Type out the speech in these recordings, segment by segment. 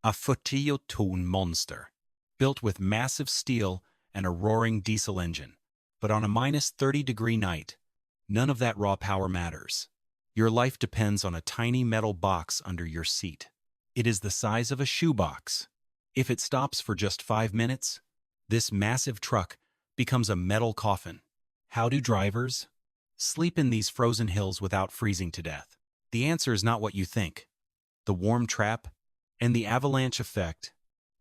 A Fotillo-Tone monster, built with massive steel and a roaring diesel engine. But on a -30-degree night, none of that raw power matters. Your life depends on a tiny metal box under your seat. It is the size of a shoebox. If it stops for just 5 minutes, this massive truck becomes a metal coffin. How do drivers sleep in these frozen hills without freezing to death? The answer is not what you think. The warm trap and the avalanche effect.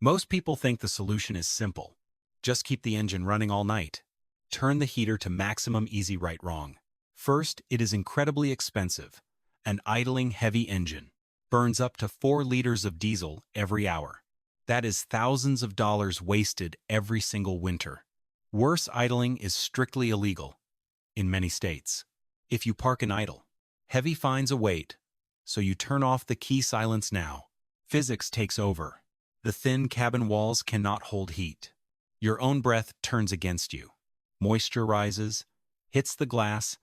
Most people think the solution is simple. Just keep the engine running all night. Turn the heater to maximum easy right-wrong. First, it is incredibly expensive. An idling heavy engine burns up to 4 liters of diesel every hour. That is thousands of dollars wasted every single winter. Worse, idling is strictly illegal in many states. If you park and idle, heavy fines await, so you turn off the key silence now. Physics takes over. The thin cabin walls cannot hold heat. Your own breath turns against you. Moisture rises, hits the glass,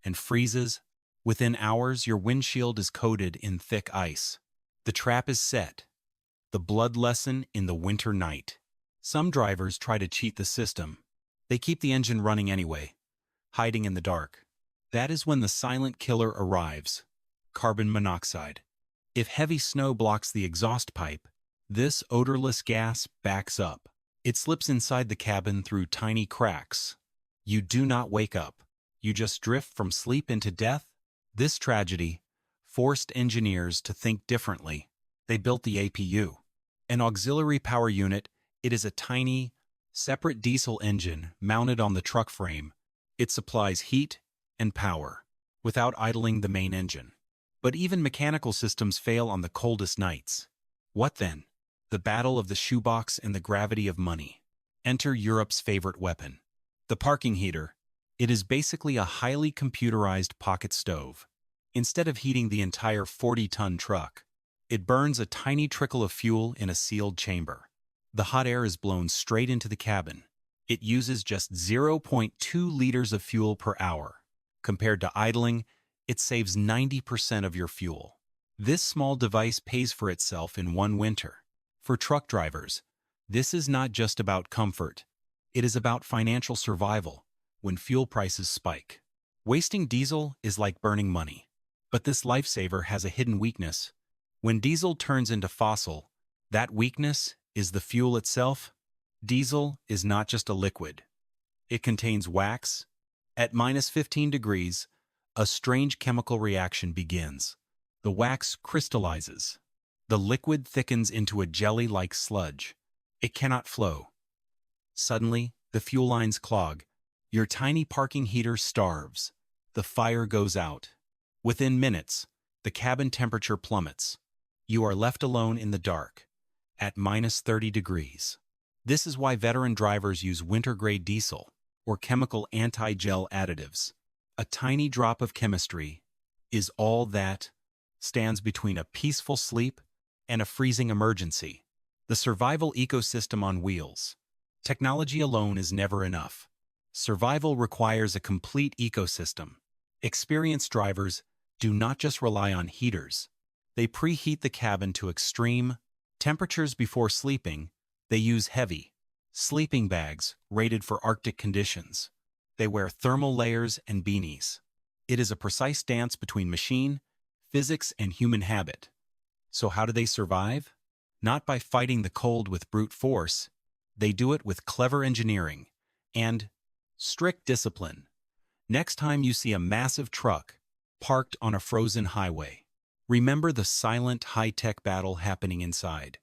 and freezes. Within hours, your windshield is coated in thick ice. The trap is set. The blood lesson in the winter night. Some drivers try to cheat the system. They keep the engine running anyway, hiding in the dark. That is when the silent killer arrives: carbon monoxide. If heavy snow blocks the exhaust pipe, this odorless gas backs up. It slips inside the cabin through tiny cracks. You do not wake up. You just drift from sleep into death. This tragedy forced engineers to think differently. They built the APU, an auxiliary power unit. It is a tiny, separate diesel engine mounted on the truck frame. It supplies heat and power without idling the main engine. But even mechanical systems fail on the coldest nights. What then? The battle of the shoebox and the gravity of money. Enter Europe's favorite weapon: the parking heater. It is basically a highly computerized pocket stove. Instead of heating the entire 40-ton truck, it burns a tiny trickle of fuel in a sealed chamber. The hot air is blown straight into the cabin. It uses just 0.2 liters of fuel per hour. Compared to idling, it saves 90% of your fuel. This small device pays for itself in one winter. For truck drivers, this is not just about comfort. It is about financial survival when fuel prices spike. Wasting diesel is like burning money. But this lifesaver has a hidden weakness. When diesel turns into fossil, that weakness is the fuel itself. Diesel is not just a liquid. It contains wax. At -15 degrees, a strange chemical reaction begins. The wax crystallizes. The liquid thickens into a jelly-like sludge. It cannot flow. Suddenly, the fuel lines clog. Your tiny parking heater starves. The fire goes out. Within minutes, the cabin temperature plummets. You are left alone in the dark, at -30 degrees. This is why veteran drivers use winter-grade diesel or chemical anti-gel additives. A tiny drop of chemistry is all that stands between a peaceful sleep and a freezing emergency. The survival ecosystem on wheels. Technology alone is never enough. Survival requires a complete ecosystem. Experienced drivers do not just rely on heaters. They preheat the cabin to extreme temperatures before sleeping. They use heavy sleeping bags rated for Arctic conditions. They wear thermal layers and beanies. It is a precise dance between machine, physics, and human habit. So how do they survive? Not by fighting the cold with brute force. They do it with clever engineering and strict discipline. Next time you see a massive truck parked on a frozen highway, remember the silent high-tech battle happening inside.